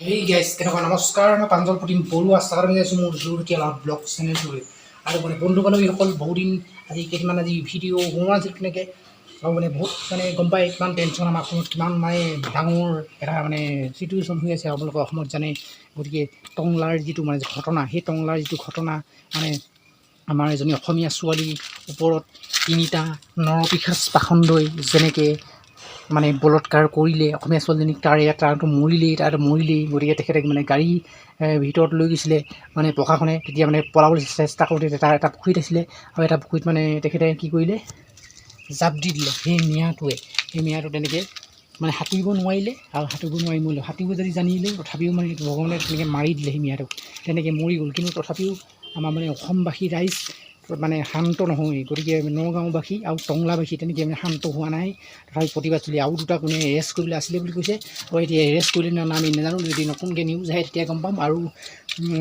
hey guys কেনেকুৱা নমস্কাৰ মই প্ৰাঞ্জল প্ৰতিম বৰুৱা স্বাগতম জনাইছোঁ মোৰ জুৰুকীয়া লাভ ব্লগ চেনেলটোলৈ আৰু বন্ধু বান্ধৱীসকল বহুদিন আজি কেইদিনমান ভিডিঅ' বনোৱা আছিল তেনেকৈ আৰু বহুত গম পায় কিমান টেনশ্যন আমাৰ অসমত কিমান ডাঙৰ এটা চিটুৱেশ্যন হৈ আছে আপোনালোকৰ অসমত জানে গতিকে টংলাৰ যিটো ঘটনা সেই টংলাৰ যিটো ঘটনা আমাৰ এজনী অসমীয়া ছোৱালীৰ ওপৰত 3টা নৰপিশাচ পাখণ্ডই যেনেকৈ বলৎকাৰ কৰিলে অসমীয়া ছোৱালীজনীক তাৰটো মৰিলেই গতিকে তেখেতে গাড়ী ভিতৰত লৈ গৈছিলে প্ৰশাসনে তেতিয়া পলাবলৈ চেষ্টা কৰোঁতে এটা পুখুৰীত আছিলে আৰু এটা পুখুৰীত তেখেতে কি কৰিলে জাপ দি দিলে সেই মিয়াটো তেনেকৈ সাঁতুৰিব নোৱাৰিলে আৰু সাঁতুৰিব যদি জানিলেও তথাপিও ভগৱানে তেনেকৈ মাৰি দিলে সেই মিয়াটোক তেনেকৈ মৰি গ'ল কিন্তু তথাপিও আমাৰ অসমবাসী ৰাইজ শান্ত নহয় গতিকে নগাঁওবাসী আৰু টংলাবাসী তেনেকৈ শান্ত হোৱা নাই তথাপি প্ৰতিবাদ চলি আৰু 2টা কোনে এৰেষ্ট কৰিবলৈ আছিলে বুলি কৈছে আৰু এতিয়া এৰেষ্ট কৰিলে না আমি নাজানো যদি নতুনকৈ নিউজ আহে তেতিয়া গম পাম আৰু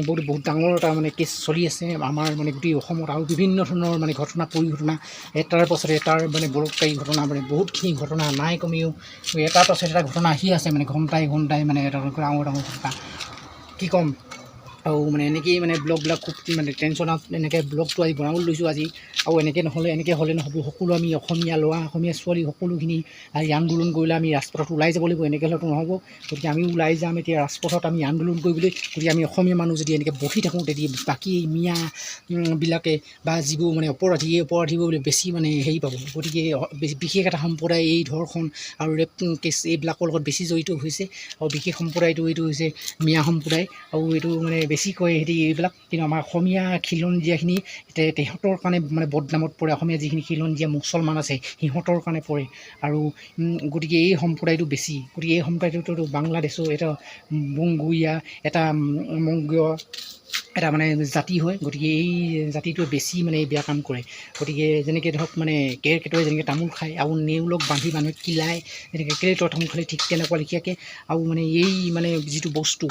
বহুত ডাঙৰ এটা কেছ চলি আছে আমাৰ গোটেই অসমত আৰু বিভিন্ন ধৰণৰ ঘটনা পৰিঘটনা এটাৰ পাছত এটাৰ বলৎকাৰী ঘটনা বহুতখিনি ঘটনা নাই কমেও এটাৰ পাছত এটা ঘটনা আহি আছে ঘণ্টাই এটা ডাঙৰ ঘটনা কি ক'ম আৰু এনেকেই ব্লগবিলাক খুব টেনশ্যনত এনেকৈ ব্লগটো আজি বনাবলৈ লৈছোঁ আজি আৰু এনেকৈ হ'লে নহ'ব সকলো আমি অসমীয়া ল'ৰা অসমীয়া ছোৱালী সকলোখিনি আজি আন্দোলন কৰিলে আমি ৰাজপথত ওলাই যাব লাগিব এনেকৈ হ'লেতো নহ'ব গতিকে আমি ওলাই যাম এতিয়া ৰাজপথত আমি আন্দোলন কৰিবলৈ গতিকে আমি অসমীয়া মানুহ যদি এনেকৈ বহি থাকোঁ তেতিয়া বাকী মিয়াবিলাকে বা যিবোৰ অপৰাধীবোৰ বেছি হেৰি পাব গতিকে বিশেষ এটা সম্প্ৰদায় এই ধৰ্ষণ আৰু ৰেপ কেছ এইবিলাকৰ লগত বেছি জড়িত হৈছে আৰু বিশেষ সম্প্ৰদায়টো এইটো হৈছে মিয়া সম্প্ৰদায় আৰু এইটো বেছিকৈ এইবিলাক কিন্তু আমাৰ অসমীয়া খিলঞ্জীয়াখিনি তেহঁতৰ কাৰণে বদনামত পৰে অসমীয়া যিখিনি খিলঞ্জীয়া মুছলমান আছে সিহঁতৰ কাৰণে পৰে আৰু গতিকে এই সম্প্ৰদায়টো বেছি গতিকে এই সম্প্ৰদায়টোতো বাংলাদেশৰ এটা বংগোয়া এটা মংগীয় এটা জাতি হয় গতিকে এই জাতিটোৱে বেছি বেয়া কাম কৰে গতিকে যেনেকৈ ধৰক কেৰ্কেটুৱাই যেনেকৈ তামোল খায় আৰু নেউলক বান্ধি মানুহে কিলায় যেনেকৈ কেৰ্কেটুৱাই তামোল খালে ঠিক তেনেকুৱা লেখীয়াকৈ আৰু এই যিটো বস্তু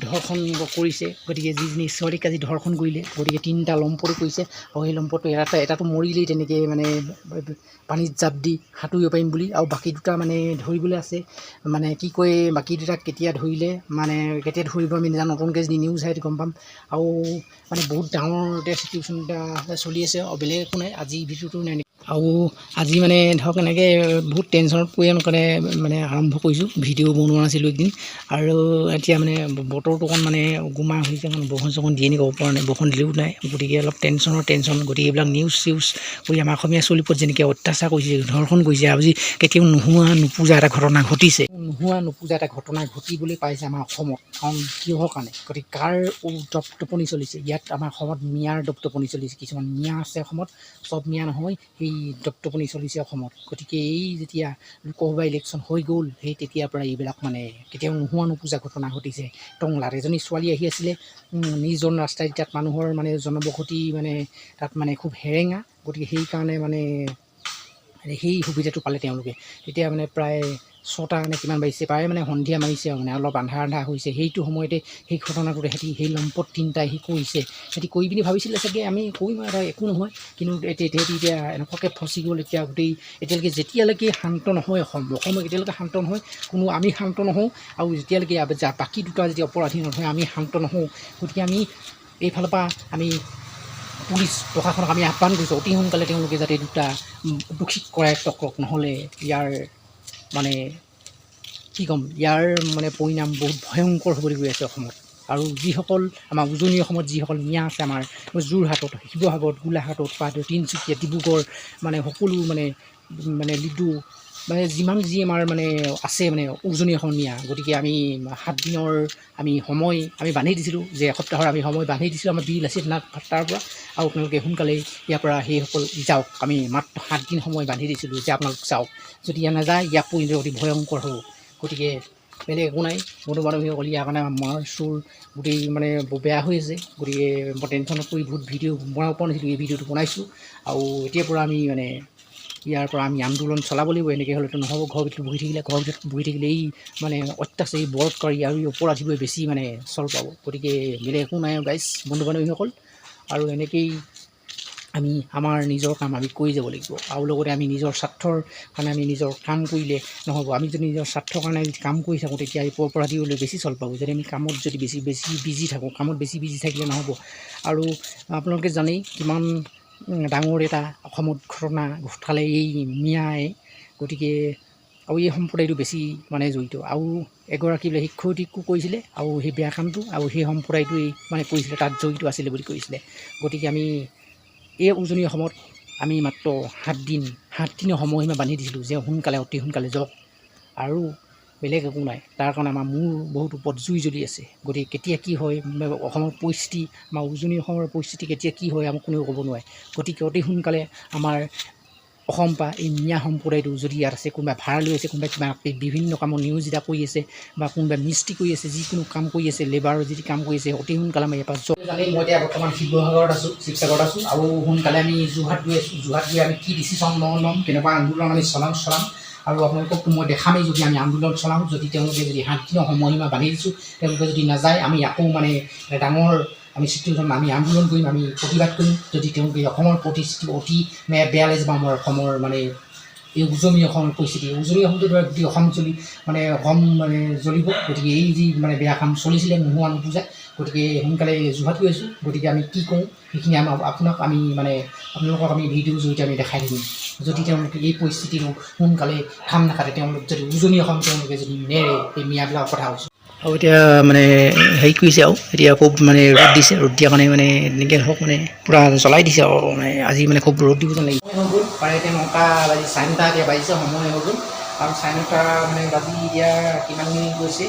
ধৰ্ষণ কৰিছে গতিকে যিজনী ছোৱালীক আজি ধৰ্ষণ কৰিলে গতিকে 3টা লম্পটো কৰিছে আৰু সেই লম্পটো এটাটো মৰিলেই তেনেকৈ পানীত জাপ দি সাঁতুৰিব পাৰিম বুলি আৰু বাকী 2টা ধৰিবলৈ আছে কি কয় বাকী 2টাক কেতিয়া ধৰিলে কেতিয়া ধৰিব আমি নাজানো নতুনকৈ যদি নিউজ আহে গম পাম আৰু বহুত ডাঙৰ এটা চিটুৱেশ্যন এটা চলি আছে আৰু বেলেগ একো নাই আজি ভিডিঅ'টো নাই আৰু আজি ধৰক এনেকৈ বহুত টেনশ্যনত পৰি আৰম্ভ কৰিছোঁ ভিডিঅ' বনোৱা নাছিলোঁ একদিন আৰু এতিয়া বতৰটো অকণ গোমা হৈছে বৰষুণ চৰষুণ দিয়ে নেকি ক'ব পৰা নাই বৰষুণ দিলেও নাই গতিকে অলপ টেনশ্যন গতিকে এইবিলাক নিউজ কৰি আমাৰ অসমীয়া ছোৱালীৰ ওপৰত যেনেকৈ অত্যাচাৰ কৰিছে ধৰ্ষণ কৰিছে আজি কেতিয়াও নোপোজা এটা ঘটনা ঘটিছে নোপোজা এটা ঘটনা ঘটিবলৈ পাইছে আমাৰ অসমত কাৰণ কিহৰ কাৰণে গতিকে কাৰ দপদপনি চলিছে ইয়াত আমাৰ অসমত মিয়াৰ দপদপনি চলিছে কিছুমান মিয়া আছে অসমত চব মিয়া নহয় সেই দপদপনি চলিছে অসমত গতিকে এই যেতিয়া লোকসভা ইলেকশ্যন হৈ গ'ল সেই তেতিয়াৰ পৰা এইবিলাক কেতিয়াও নোপোজা ঘটনা ঘটিছে টংলাত এজনী ছোৱালী আহি আছিলে নিজন ৰাস্তাই তাত মানুহৰ জনবসতি তাত খুব সেৰেঙা গতিকে সেইকাৰণে সেই সুবিধাটো পালে তেওঁলোকে তেতিয়া প্ৰায় 6টা কিমান বাজিছে প্ৰায় সন্ধিয়া মাৰিছে অলপ আন্ধাৰ হৈছে সেইটো সময়তে সেই ঘটনাটোতে সেই লম্পট 3টাই কৰিছে কৰি পিনি ভাবিছিলে চাগে আমি কৰিম একো নহয় কিন্তু এতিয়া এনেকুৱাকৈ ফচি গ'ল এতিয়ালৈকে যেতিয়ালৈকে শান্ত নহয় অসম এতিয়ালৈকে শান্ত নহয় কোনো আমি শান্ত নহওঁ আৰু যেতিয়ালৈকে বাকী 2টা যদি অপৰাধী নহয় আমি শান্ত নহওঁ গতিকে আমি এইফালৰ পৰা আমি পুলিচ প্ৰশাসনক আমি আহ্বান কৰিছোঁ অতি সোনকালে তেওঁলোকে যাতে 2টা দোষীক কৰায়ত্ব কৰক নহ'লে ইয়াৰ কি ক'ম ইয়াৰ পৰিণাম বহুত ভয়ংকৰ হ'বলৈ গৈ আছে অসমত আৰু যিসকল আমাৰ উজনি অসমত যিসকল মিয়া আছে আমাৰ যোৰহাটত শিৱসাগৰত গোলাঘাটত বা তিনিচুকীয়া ডিব্ৰুগড় সকলো লিডু যিমান যি আমাৰ আছে উজনি অসম মিয়া গতিকে আমি 7 দিনৰ সময় আমি বান্ধি দিছিলোঁ যে এসপ্তাহৰ আমি সময় বান্ধি দিছিলোঁ আমাৰ বিল আছিল তাৰ পৰা আৰু আপোনালোকে সোনকালে ইয়াৰ পৰা সেইসকল যাওক আমি মাত্ৰ 7 দিন সময় বান্ধি দিছিলোঁ যে আপোনালোক যাওক যদি ইয়াত নাযায় ইয়াৰ পৰিণতি অতি ভয়ংকৰ হ'ব গতিকে বেলেগ একো নাই বন্ধু বান্ধৱীসকল ইয়াৰ কাৰণে মাৰ চোৰ গোটেই বেয়া হৈ আছে গতিকে মই টেনশ্যনত পৰি বহুত ভিডিঅ' বনাব পৰা নাছিলোঁ এই ভিডিঅ'টো বনাইছোঁ আৰু এতিয়াৰ পৰা আমি ইয়াৰ পৰা আমি আন্দোলন চলাব লাগিব এনেকৈ হ'লেতো নহ'ব ঘৰৰ ভিতৰত বহি থাকিলে এই অত্যাচাৰী বলৎকাৰী আৰু অপৰাধীবোৰে বেছি চল পাব গতিকে বেলেগ একো নাই গাইজ বন্ধু বান্ধৱীসকল আৰু এনেকেই আমি আমাৰ নিজৰ কাম আমি কৰি যাব লাগিব আৰু লগতে আমি নিজৰ স্বাৰ্থৰ কাৰণে আমি নিজৰ কাম কৰিলে নহ'ব আমি যদি নিজৰ স্বাৰ্থৰ কাৰণে আমি কাম কৰি থাকোঁ তেতিয়া এই অপৰাধীলৈ বেছি চল পাব যদি আমি কামত যদি বেছি বিজি থাকোঁ কামত বেছি বিজি থাকিলে নহ'ব আৰু আপোনালোকে জানেই কিমান ডাঙৰ এটা অসমত ঘটনা ঘটালে এই মিয়াই গতিকে আৰু এই সম্প্ৰদায়টো বেছি মানে জড়িত আৰু এগৰাকী বোলে শিক্ষয়িত্ৰীকো কৰিছিলে আৰু সেই বেয়া কামটো আৰু সেই সম্প্ৰদায়টোৱেই মানে কৰিছিলে তাত জড়িত আছিলে বুলি কৈছিলে গতিকে আমি এই উজনি অসমত আমি মাত্ৰ 7 দিনৰ সময়সীমা বান্ধি দিছিলোঁ যে সোনকালে অতি সোনকালে যাওক আৰু বেলেগ একো নাই তাৰ কাৰণে আমাৰ মূৰ বহুত ওপৰত জুই জ্বলি আছে গতিকে কেতিয়া কি হয় অসমৰ পৰিস্থিতি আমাৰ উজনি অসমৰ পৰিস্থিতি কেতিয়া কি হয় আমাক কোনেও ক'ব নোৱাৰে গতিকে অতি সোনকালে আমাৰ অসম পৰা এই মিয়া সম্প্ৰদায়টো যদি ইয়াত আছে কোনোবাই ভাড়া লৈ আছে কোনোবাই কিবা বিভিন্ন কামত নিয়োজিত কৰি আছে বা কোনোবাই মিস্ত্ৰী কৰি আছে যিকোনো কাম কৰি আছে লেবাৰৰ যি কাম কৰি আছে অতি সোনকালে আমি ইয়াৰ পৰা জানেই মই এতিয়া বৰ্তমান শিৱসাগৰত আছোঁ শিৱসাগৰত আছোঁ আৰু সোনকালে আমি যোৰহাট গৈ আছোঁ যোৰহাট গৈ আমি কি ডিচিশ্যন ল'ম কেনেকুৱা আন্দোলন আমি চলাম আৰু আপোনালোকক মই দেখামেই যদি আমি আন্দোলন চলাওঁ যদি তেওঁলোকে যদি 7 দিনৰ সময়সীমা বান্ধি দিছোঁ তেওঁলোকে যদি নাযায় আমি আকৌ মানে ডাঙৰ আমি চিটুৱেশ্যন আমি আন্দোলন কৰিম আমি প্ৰতিবাদ কৰিম যদি তেওঁলোকে অসমৰ পৰিস্থিতি অতি বেয়া লাগিব আমাৰ অসমৰ মানে এই উজনি অসমৰ পৰিস্থিতি উজনি অসমটো ধৰক গোটেই অসম অসম জ্বলিব গতিকে এই যি মানে বেয়া কাম চলিছিলে নোহোৱা নোপোজা গতিকে সোনকালে যোৰহাট গৈ আছোঁ গতিকে আমি কি কৰোঁ সেইখিনি আপোনাক আমি আপোনালোকক আমি ভিডিঅ'ৰ জৰিয়তে আমি দেখাই দিম যদি তেওঁলোকে এই পৰিস্থিতিটো সোনকালে খাম নাখাতে তেওঁলোক যদি উজনি অসম তেওঁলোকে যদি নেৰে এই মিয়াবিলাকৰ কথা কৈছোঁ আৰু এতিয়া মানে হেৰি কৰিছে আৰু এতিয়া খুব মানে ৰ'দ দিছে ৰ'দ দিয়াৰ কাৰণে মানে এনেকৈ ধৰক মানে পূৰা জ্বলাই দিছে আৰু মানে আজি মানে খুব ৰ'দ দিব যেন লাগিব হৈ গ'ল প্ৰায় এতিয়া 9টা বাজি 9:30 এতিয়া বাজিছে সময় হৈ গ'ল আৰু 9:30 মানে বাজি এতিয়া কিমান মিনিট গৈছে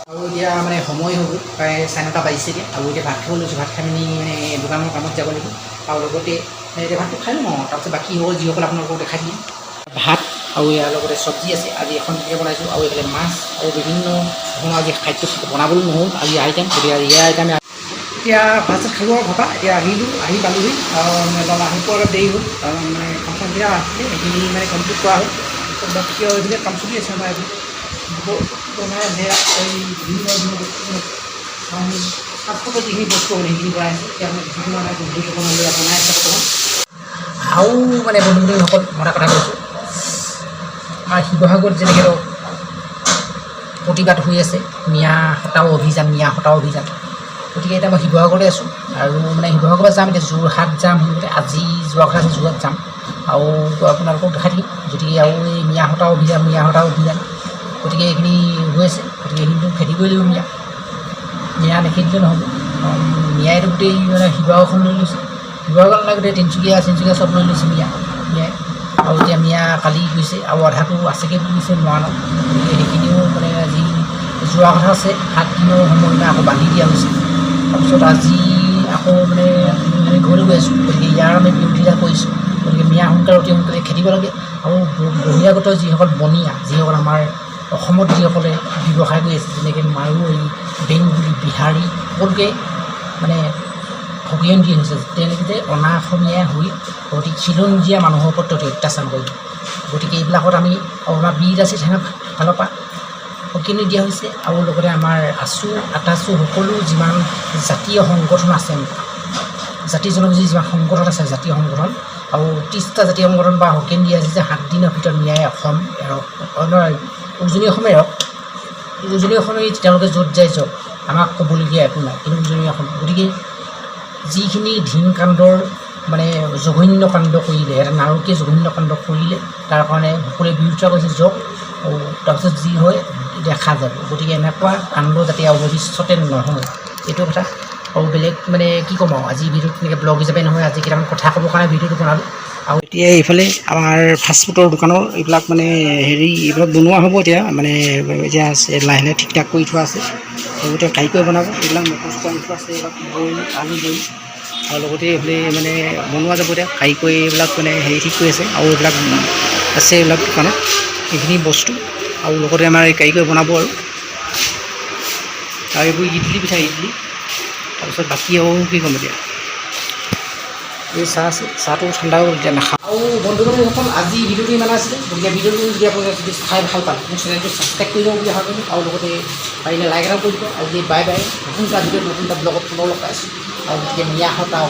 আৰু এতিয়া মানে সময় হৈ গ'ল প্ৰায় 9:30 বাজিছে এতিয়া আৰু এতিয়া ভাত খাব লৈছোঁ ভাত খাই মেলি মানে দোকানৰ কামত যাব লাগিব আৰু লগতে এতিয়া ভাতটো খাই লওঁ তাৰপিছত বাকী হ'ল যিসকল আপোনালোকক দেখাই দিম ভাত আৰু ইয়াৰ লগতে চব্জি আছে আজি এখন পিঠা বনাইছোঁ আৰু এইফালে মাছ আৰু বিভিন্ন ধৰণৰ আজি খাদ্য বনাবলৈ নহ'ল আজি আইটেম গতিকে ইয়াৰ আইটেম এতিয়া ভাত চাত খালোঁ আৰু ঘৰপা এতিয়া আহি পালোহি আহি পোৱা অলপ দেৰি হ'ল মানে কাম চামবিলাক আছিলে সেইখিনি মানে কমপ্লিট কৰা হ'ল বাকী এইবিলাক কাম চলি আছে আমাৰ বনাই এই বিভিন্ন শাক যিখিনি বস্তু হ'ল সেইখিনি বনাই আছে এতিয়া মানে বিভিন্ন বনাই আছে বৰ্তমান আৰু মানে বন্ধুসকল মই এটা কথা কৈছোঁ আমাৰ শিৱসাগৰত যেনেকৈ প্ৰতিবাদ হৈ আছে মিয়া হটাও অভিযান গতিকে এতিয়া মই শিৱসাগৰতে আছোঁ আৰু মানে শিৱসাগৰত যাম এতিয়া যোৰহাট যাম আজি যোৱা কথা আছে যোৰহাট যাম আৰু আপোনালোকক দেখাই দিম গতিকে আৰু এই মিয়া হটাও অভিযান গতিকে এইখিনি হৈ আছে গতিকে এইখিনিতো খেতি কৰি লাগিব মিয়া নেখেতিলে নহ'ব মিয়াইতো গোটেই মানে শিৱসাগৰখন লৈ লৈছে শিৱসাগৰ নাই গোটেই তিনিচুকীয়া চব লৈ লৈছে মিয়াই আৰু এতিয়া মিয়া কালি গৈছে আৰু আধাটো আছেগৈ বুলি কৈছে মৰাণত গতিকে সেইখিনিও মানে আজি যোৱা কথা আছে 7 দিনৰ সময়সীমা আকৌ বান্ধি দিয়া হৈছে তাৰপিছত আজি আকৌ মানে ঘৰলৈ গৈ আছোঁ গতিকে ইয়াৰ আমি বিৰোধিতা কৰিছোঁ গতিকে মিয়া অতি সোনকালে খেদিব লাগে আৰু বহিৰাগত যিসকল বনিয়া যিসকল আমাৰ অসমত যিসকলে ব্যৱসায় কৰি আছে যেনেকৈ মাৰোৱাৰী বেংগলী বিহাৰী সকলোকে মানে ভগিয়ন্তি হৈছে তেওঁলোকে অনা অসমীয়া হৈ অতি খিলঞ্জীয়া মানুহৰ ওপৰত অত্যাচাৰ কৰিব গতিকে এইবিলাকত আমি আমাৰ বীৰ আছে ফালৰ পৰা সকিনি দিয়া হৈছে আৰু লগতে আমাৰ আটাচু সকলো যিমান জাতীয় সংগঠন আছে জাতি জনগোষ্ঠীৰ যিমান সংগঠন আছে জাতীয় সংগঠন আৰু 30টা জাতীয় সংগঠন বা সকিন দিয়া আছে যে 7 দিনৰ ভিতৰত ন্যায় অসম উজনি অসমে তেওঁলোকে য'ত যায় যাওক আমাক ক'বলগীয়া একো নাই কিন্তু উজনি অসম গতিকে যিখিনি ধীন কাণ্ডৰ মানে জঘন্য কাণ্ড কৰিলে এটা নাৰকীয় জঘন্য কাণ্ড কৰিলে তাৰ কাৰণে সকলোৱে বিৰোধিতা কৰিছে যাওক আৰু তাৰপিছত যি হয় দেখা যাব গতিকে এনেকুৱা কাণ্ড যাতে আৰু ভৱিষ্যতে নহয় এইটো কথা আৰু বেলেগ মানে কি ক'ম আৰু আজি ভিডিঅ'টো তেনেকৈ ব্লগ হিচাপে নহয় আজি কেইটামান কথা ক'বৰ কাৰণে ভিডিঅ'টো বনালোঁ আৰু এতিয়া এইফালে আমাৰ ফাষ্টফুডৰ দোকানৰ এইবিলাক মানে এইবিলাক বনোৱা হ'ব এতিয়া মানে এতিয়া লাহে লাহে ঠিক ঠাক কৰি থোৱা আছে লগতে কাৰিকৰ বনাব এইবিলাক মকচ কৰি থোৱা আছে এইবিলাক বইল আলু বইল আৰু লগতে এইফালে মানে বনোৱা যাব এতিয়া কাৰিকৰ এইবিলাক মানে ঠিক কৰি আছে আৰু এইবিলাক আছে এইবিলাক দোকানত এইখিনি বস্তু আৰু লগতে আমাৰ এই কাৰিকৰ বনাব আৰু এইবোৰ ইডলি তাৰপিছত বাকী আৰু কি ক'ম এতিয়া এই চাহ আছে চাহটো ঠাণ্ডা এতিয়া নাখাওঁ আৰু বন্ধু-বান্ধৱীসকল আজি ভিডিঅ'টো ইমান আছিলে গতিকে ভিডিঅ'টো যদি আপোনালোকে যদি চাই ভাল পায় মোৰ চেনেলটো ছাবস্ক্ৰাইব কৰি লওঁ বুলি আশা কৰিলোঁ আৰু লগতে পাৰিলে লাইক এটা কৰি দিব আজি বাই নতুন এটা ভিডিঅ'ত নতুন এটা ব্লগত পুনৰ লগ পাইছোঁ আৰু গতিকে মিয়া হটাও